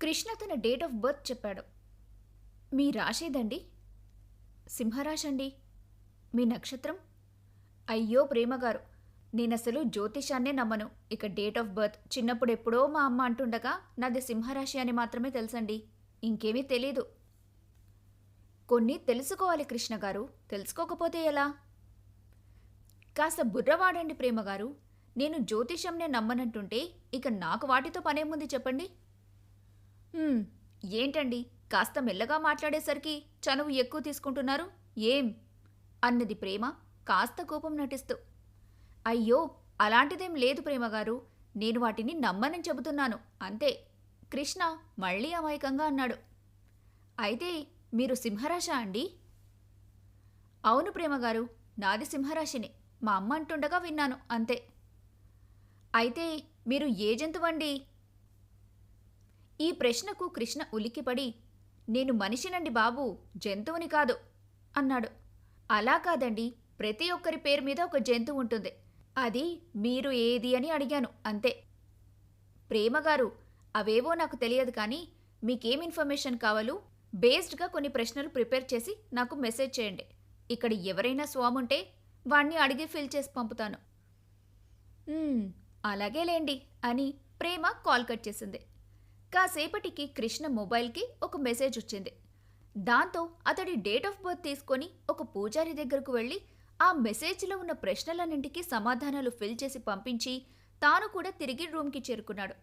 కృష్ణ తన date of birth చెప్పాడు. మీ రాశేదండి? సింహరాశండి. మీ నక్షత్రం? అయ్యో ప్రేమగారు, నేనసలు జ్యోతిషాన్నే నమ్మను. ఇక డేట్ ఆఫ్ బర్త్ చిన్నప్పుడెప్పుడో మా అమ్మ అంటుండగా నాది సింహరాశి అని మాత్రమే తెలుసండి. ఇంకేమీ తెలీదు. కొన్ని తెలుసుకోవాలి కృష్ణగారు, తెలుసుకోకపోతే ఎలా? కాస్త బుర్రవాడండి ప్రేమగారు. నేను జ్యోతిషంనే నమ్మనంటుంటే ఇక నాకు వాటితో పనేముంది చెప్పండి? "హ్మ్, ఏంటండి కాస్త మెల్లగా మాట్లాడేసరికి చనువు ఎక్కువ తీసుకుంటున్నారు? ఏం?" అన్నది ప్రేమ కాస్త కోపం నటిస్తూ. అయ్యో, అలాంటిదేం లేదు ప్రేమగారు. నేను వాటిని నమ్మనని చెబుతున్నాను అంతే. కృష్ణ మళ్ళీ అమాయకంగా అన్నాడు. అయితే మీరు సింహరాశా అండి? అవును ప్రేమగారు, నాది సింహరాశిని. మా అమ్మ అంటుండగా విన్నాను అంతే. అయితే మీరు ఏ జంతువండి? ఈ ప్రశ్నకు కృష్ణ ఉలిక్కిపడి, నేను మనిషినండి బాబూ, జంతువుని కాదు అన్నాడు. అలా కాదండి, ప్రతి ఒక్కరి పేరు మీద ఒక జంతువు ఉంటుంది. అది మీరు ఏది అని అడిగాను అంతే. ప్రేమగారు, అవేవో నాకు తెలియదు కానీ మీకేం ఇన్ఫర్మేషన్ కావాలో బేస్డ్గా కొన్ని ప్రశ్నలు ప్రిపేర్ చేసి నాకు మెసేజ్ చేయండి. ఇక్కడ ఎవరైనా స్వాముంటే వాణ్ణి అడిగి ఫిల్ చేసి పంపుతాను. "ఉమ్, అలాగేలేండి" అని ప్రేమ కాల్ కట్ చేసింది. కాసేపటికి కృష్ణ మొబైల్కి ఒక మెసేజ్ వచ్చింది. దాంతో అతడి డేట్ ఆఫ్ బర్త్ తీసుకొని ఒక పూజారి దగ్గరకు వెళ్ళి ఆ మెసేజ్లో ఉన్న ప్రశ్నలన్నింటికీ సమాధానాలు ఫిల్ చేసి పంపించి తాను కూడా తిరిగి రూమ్కి చేరుకున్నాడు.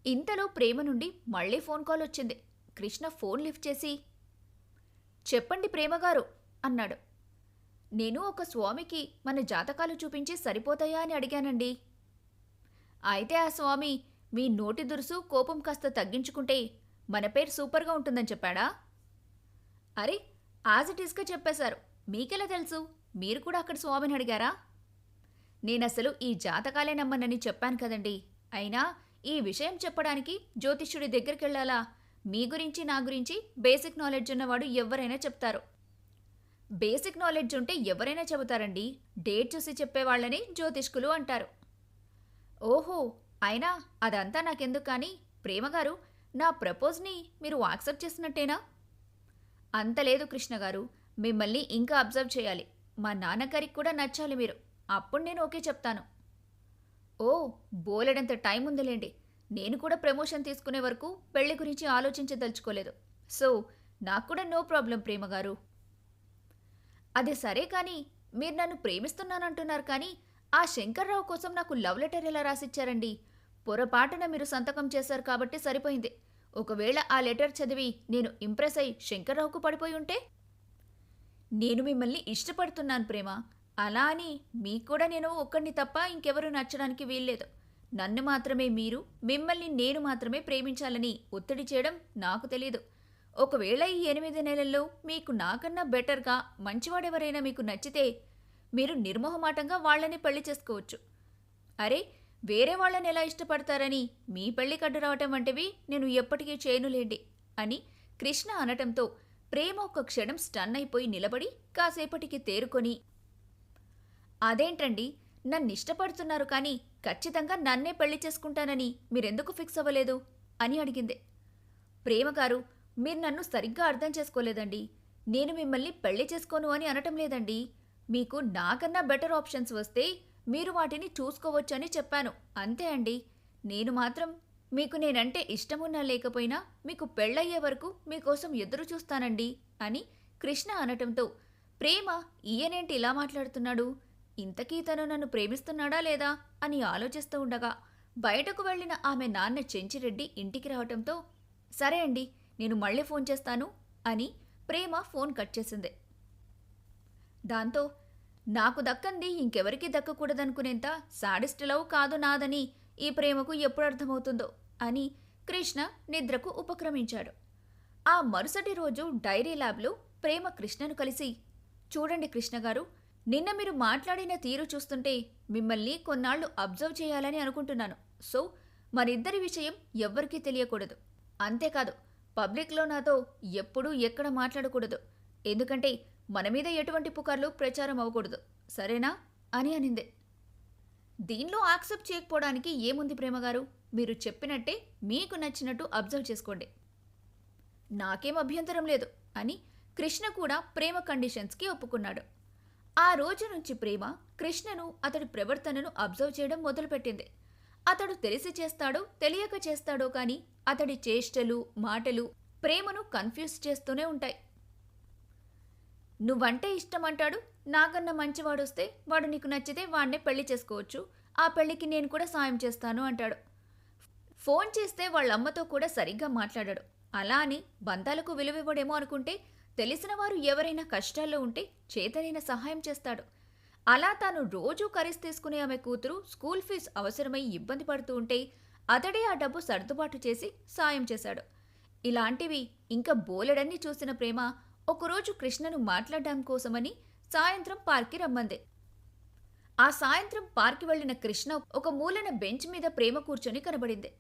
ఇంతలో ప్రేమ నుండి మళ్ళీ ఫోన్ కాల్ వచ్చింది. కృష్ణ ఫోన్ లిఫ్ట్ చేసి, చెప్పండి ప్రేమగారు అన్నాడు. నేను ఒక స్వామికి మన జాతకాలు చూపించి సరిపోతాయా అని అడిగానండి. అయితే ఆ స్వామి మీ నోటి దురుసు కోపం కాస్త తగ్గించుకుంటే మన పేరు సూపర్గా ఉంటుందని చెప్పాడా? అరే, యాజ్ ఇట్ ఈస్గా చెప్పేశారు. మీకెలా తెలుసు? మీరు కూడా అక్కడ స్వామిని అడిగారా? నేనసలు ఈ జాతకాలే నమ్మనని చెప్పాను కదండి. అయినా ఈ విషయం చెప్పడానికి జ్యోతిష్యుడి దగ్గరికెళ్ళాలా? మీ గురించి నా గురించి బేసిక్ నాలెడ్జ్ ఉన్నవాడు ఎవరైనా చెప్తారు. బేసిక్ నాలెడ్జ్ ఉంటే ఎవరైనా చెబుతారండి. డేట్ చూసి చెప్పేవాళ్ళని జ్యోతిష్కులు అంటారు. ఓహో, అయినా అదంతా నాకెందుకు కానీ ప్రేమగారు, నా ప్రపోజ్ని మీరు యాక్సెప్ట్ చేసినట్టేనా? అంత లేదు కృష్ణగారు, మిమ్మల్ని ఇంకా అబ్జర్వ్ చేయాలి. మా నాన్నగారికి కూడా నచ్చాలి మీరు. అప్పుడు నేను ఓకే చెప్తాను. ఓ, బోలెడంత టైం ఉందిలేండి. నేను కూడా ప్రమోషన్ తీసుకునే వరకు పెళ్లి గురించి ఆలోచించదలుచుకోలేదు. సో నాకు కూడా నో ప్రాబ్లం ప్రేమగారు. అది సరే కానీ మీరు నన్ను ప్రేమిస్తున్నానంటున్నారు కానీ ఆ శంకర్రావు కోసం నాకు లవ్ లెటర్ ఎలా రాసిచ్చారండి? పొరపాటున మీరు సంతకం చేశారు కాబట్టి సరిపోయింది. ఒకవేళ ఆ లెటర్ చదివి నేను ఇంప్రెస్ అయి శంకర్రావుకు పడిపోయి ఉంటే? నేను మిమ్మల్ని ఇష్టపడుతున్నాను ప్రేమ. అలా అని మీకు కూడా నేను ఒక్కడిని తప్ప ఇంకెవరూ నచ్చడానికి వీల్లేదు. నన్ను మాత్రమే మీరు, మిమ్మల్ని నేను మాత్రమే ప్రేమించాలని ఒత్తిడి చేయడం నాకు తెలీదు. ఒకవేళ ఈ 8 నెలల్లో మీకు నాకన్నా బెటర్గా మంచివాడెవరైనా మీకు నచ్చితే మీరు నిర్మోహమాటంగా వాళ్ళని పెళ్లి చేసుకోవచ్చు. అరే, వేరే వాళ్ళని ఎలా ఇష్టపడతారని మీ పెళ్లి కడ్డు రావటం వంటివి నేను ఎప్పటికీ చేయనులేండి అని కృష్ణ అనటంతో ప్రేమ ఒక క్షణం స్టన్ అయిపోయి నిలబడి కాసేపటికి తేరుకొని, అదేంటండి, నన్ను ఇష్టపడుతున్నారు కానీ ఖచ్చితంగా నన్నే పెళ్లి చేసుకుంటానని మీరెందుకు ఫిక్స్ అవ్వలేదు అని అడిగింది. ప్రేమగారు, మీరు నన్ను సరిగ్గా అర్థం చేసుకోలేదండి. నేను మిమ్మల్ని పెళ్లి చేసుకోను అని అనటం లేదండి. మీకు నాకన్నా బెటర్ ఆప్షన్స్ వస్తే మీరు వాటిని చూసుకోవచ్చని చెప్పాను అంతే అండి. నేను మాత్రం మీకు నేనంటే ఇష్టమున్నా లేకపోయినా మీకు పెళ్ళయ్యే వరకు మీకోసం ఎదురు చూస్తానండి అని కృష్ణ అనటంతో ప్రేమ ఈయనేంటి ఇలా మాట్లాడుతున్నాడు, ఇంతకీ తను నన్ను ప్రేమిస్తున్నాడా లేదా అని ఆలోచిస్తూ ఉండగా బయటకు వెళ్లిన ఆమె నాన్న చెంచిరెడ్డి ఇంటికి రావటంతో, సరే అండి, నేను మళ్ళీ ఫోన్ చేస్తాను అని ప్రేమ ఫోన్ కట్ చేసింది. దాంతో నాకు దక్కంది ఇంకెవరికీ దక్కకూడదనుకునేంత సాడిస్ట్ లవ్ కాదు నాదని ఈ ప్రేమకు ఎప్పుడు అర్థమవుతుందో అని కృష్ణ నిద్రకు ఉపక్రమించాడు. ఆ మరుసటి రోజు డైరీ ల్యాబ్లో ప్రేమ కృష్ణను కలిసి, చూడండి కృష్ణగారు, నిన్న మీరు మాట్లాడిన తీరు చూస్తుంటే మిమ్మల్ని కొన్నాళ్లు అబ్జర్వ్ చేయాలని అనుకుంటున్నాను. సో మరిద్దరి విషయం ఎవ్వరికీ తెలియకూడదు. అంతేకాదు, పబ్లిక్లో నాతో ఎప్పుడూ ఎక్కడ మాట్లాడకూడదు. ఎందుకంటే మన మీద ఎటువంటి పుకార్లు ప్రచారం అవ్వకూడదు. సరేనా అని అనింది. దీనిలో యాక్సెప్ట్ చేయకపోవడానికి ఏముంది ప్రేమగారు? మీరు చెప్పినట్టే మీకు నచ్చినట్టు అబ్జర్వ్ చేసుకోండి. నాకేం అభ్యంతరం లేదు అని కృష్ణ కూడా ప్రేమ కండిషన్స్కి ఒప్పుకున్నాడు. ఆ రోజు నుంచి ప్రేమ కృష్ణను అతడి ప్రవర్తనను అబ్జర్వ్ చేయడం మొదలుపెట్టింది. అతడు తెలిసి చేస్తాడో తెలియక చేస్తాడో కానీ అతడి చేష్టలు మాటలు ప్రేమను కన్ఫ్యూజ్ చేస్తూనే ఉంటాయి. నువ్వంటే ఇష్టమంటాడు, నాకన్నా మంచివాడొస్తే వాడు నీకు నచ్చితే వాడినే పెళ్లి చేసుకోవచ్చు, ఆ పెళ్లికి నేను కూడా సాయం చేస్తాను అంటాడు. ఫోన్ చేస్తే వాళ్ళమ్మతో కూడా సరిగ్గా మాట్లాడాడు. అలా అని బంధాలకు విలువివ్వడేమో అనుకుంటే తెలిసిన వారు ఎవరైనా కష్టాల్లో ఉంటే చేతనైన సహాయం చేస్తాడు. అలా తాను రోజూ కరీస్ తీసుకునే ఆమె కూతురు స్కూల్ ఫీజు అవసరమై ఇబ్బంది పడుతూ ఉంటే అతడే ఆ డబ్బు సర్దుబాటు చేసి సాయం చేశాడు. ఇలాంటివి ఇంకా బోలెడన్ని చూసిన ప్రేమ ఒకరోజు కృష్ణను మాట్లాడడం కోసమని సాయంత్రం పార్క్కి రమ్మంది. ఆ సాయంత్రం పార్క్కి వెళ్లిన కృష్ణ ఒక మూలన బెంచ్ మీద ప్రేమ కూర్చొని కనబడింది.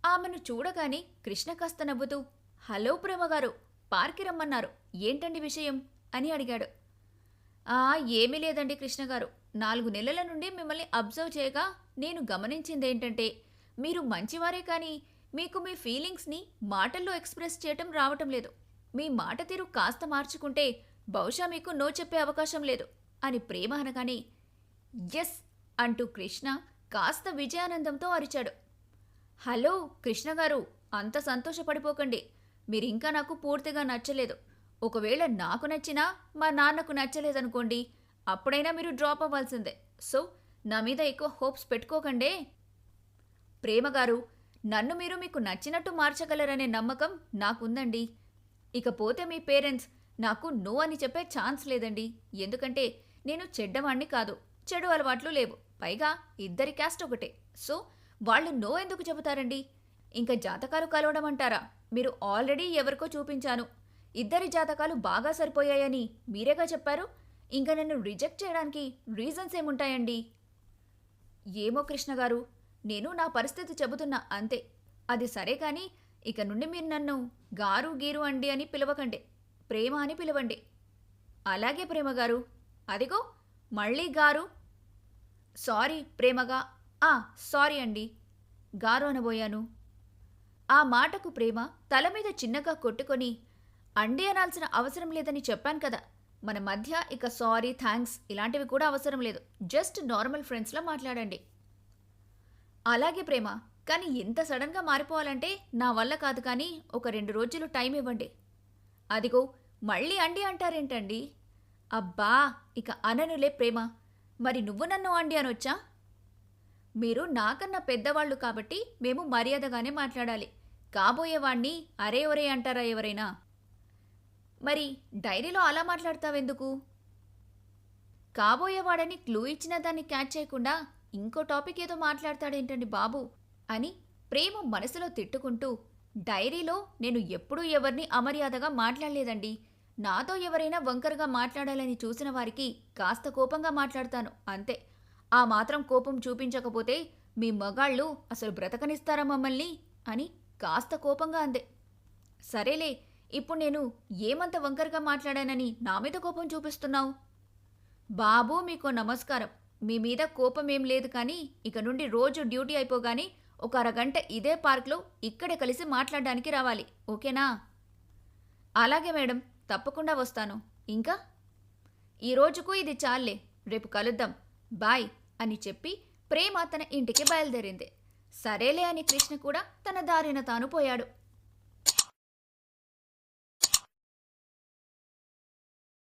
ఆమెను చూడగానే కృష్ణ కాస్త నవ్వుతూ, హలో ప్రేమగారు, పార్క్కి రమ్మన్నారు, ఏంటండి విషయం అని అడిగాడు. ఏమీ లేదండి కృష్ణగారు, 4 నెలల నుండి మిమ్మల్ని అబ్జర్వ్ చేయగా నేను గమనించిందేంటంటే మీరు మంచివారే కానీ మీకు మీ ఫీలింగ్స్ని మాటల్లో ఎక్స్ప్రెస్ చేయటం రావటం లేదు. మీ మాట తీరు కాస్త మార్చుకుంటే బహుశా మీకు నో చెప్పే అవకాశం లేదు అని ప్రేమ అనగానే ఎస్ అంటూ కృష్ణ కాస్త విజయానందంతో అరిచాడు. హలో కృష్ణగారు, అంత సంతోషపడిపోకండి, మీరింకా నాకు పూర్తిగా నచ్చలేదు. ఒకవేళ నాకు నచ్చినా మా నాన్నకు నచ్చలేదనుకోండి, అప్పుడైనా మీరు డ్రాప్ అవ్వాల్సిందే. సో నా మీద ఎక్కువ హోప్స్ పెట్టుకోకండే. ప్రేమగారు, నన్ను మీరు మీకు నచ్చినట్టు మార్చగలరనే నమ్మకం నాకుందండి. ఇకపోతే మీ పేరెంట్స్ నాకు నో అని చెప్పే ఛాన్స్ లేదండి. ఎందుకంటే నేను చెడ్డవాణ్ణి కాదు, చెడు అలవాట్లు లేవు, పైగా ఇద్దరి క్యాస్ట్ ఒకటే. సో వాళ్ళు నో ఎందుకు చెబుతారండి? ఇంకా జాతకాలు కలవడం అంటారా? మీరు ఆల్రెడీ ఎవరికో చూపించాను, ఇద్దరి జాతకాలు బాగా సరిపోయాయని మీరేగా చెప్పారు. ఇంకా నన్ను రిజెక్ట్ చేయడానికి రీజన్స్ ఏముంటాయండి? ఏమో కృష్ణగారు, నేను నా పరిస్థితి చెబుతున్నా అంతే. అది సరే కానీ ఇక నుండి మీరు నన్ను గారు గీరు అండి అని పిలవకండి, ప్రేమ అని పిలవండి. అలాగే ప్రేమగారు. అదిగో మళ్ళీ గారు. సారీ ప్రేమగా. సారీ అండి, గారు అనబోయాను. ఆ మాటకు ప్రేమ తల మీద చిన్నగా కొట్టుకొని, అండి అనాల్సిన అవసరం లేదని చెప్పాను కదా, మన మధ్య ఇక సారీ థ్యాంక్స్ ఇలాంటివి కూడా అవసరం లేదు, జస్ట్ నార్మల్ ఫ్రెండ్స్లా మాట్లాడండి. అలాగే ప్రేమ, కానీ ఇంత సడన్గా మారిపోవాలంటే నా వల్ల కాదు, కానీ ఒక 2 రోజులు టైం ఇవ్వండి. అదిగో మళ్ళీ అండి అంటారేంటండి? అబ్బా ఇక అననులే ప్రేమ. మరి నువ్వు నన్ను అండి అనొచ్చా? మీరు నాకన్నా పెద్దవాళ్ళు కాబట్టి మేము మర్యాదగానే మాట్లాడాలి. కాబోయేవాణ్ణి అరే ఒరే అంటారా ఎవరైనా? మరి డైరీలో అలా మాట్లాడతావెందుకు? కాబోయేవాడని క్లూ ఇచ్చిన దాన్ని క్యాచ్ చేయకుండా ఇంకో టాపిక్ ఏదో మాట్లాడతాడేంటండి బాబు అని ప్రేమ మనసులో తిట్టుకుంటూ, డైరీలో నేను ఎప్పుడూ ఎవరిని అమర్యాదగా మాట్లాడలేదండి. నాతో ఎవరైనా వంకరగా మాట్లాడాలని చూసిన వారికి కాస్త కోపంగా మాట్లాడతాను అంతే. ఆ మాత్రం కోపం చూపించకపోతే మీ మగాళ్ళు అసలు బ్రతకనిస్తారా మమ్మల్ని అని కాస్త కోపంగా అందే. సరేలే, ఇప్పుడు నేను ఏమంత వంకరగా మాట్లాడానని నా మీద కోపం చూపిస్తున్నావు? బాబూ మీకో నమస్కారం, మీ మీద కోపమేం లేదు, కానీ ఇక నుండి రోజు డ్యూటీ అయిపోగానే ఒక అరగంట ఇదే పార్క్లో ఇక్కడే కలిసి మాట్లాడడానికి రావాలి, ఓకేనా? అలాగే మేడం, తప్పకుండా వస్తాను. ఇంకా ఈ రోజుకు ఇది చాలే, రేపు కలుద్దాం, బాయ్ అని చెప్పి ప్రేమ తన ఇంటికి బయలుదేరింది. సరేలే అని కృష్ణ కూడా తన దారిన తాను పోయాడు.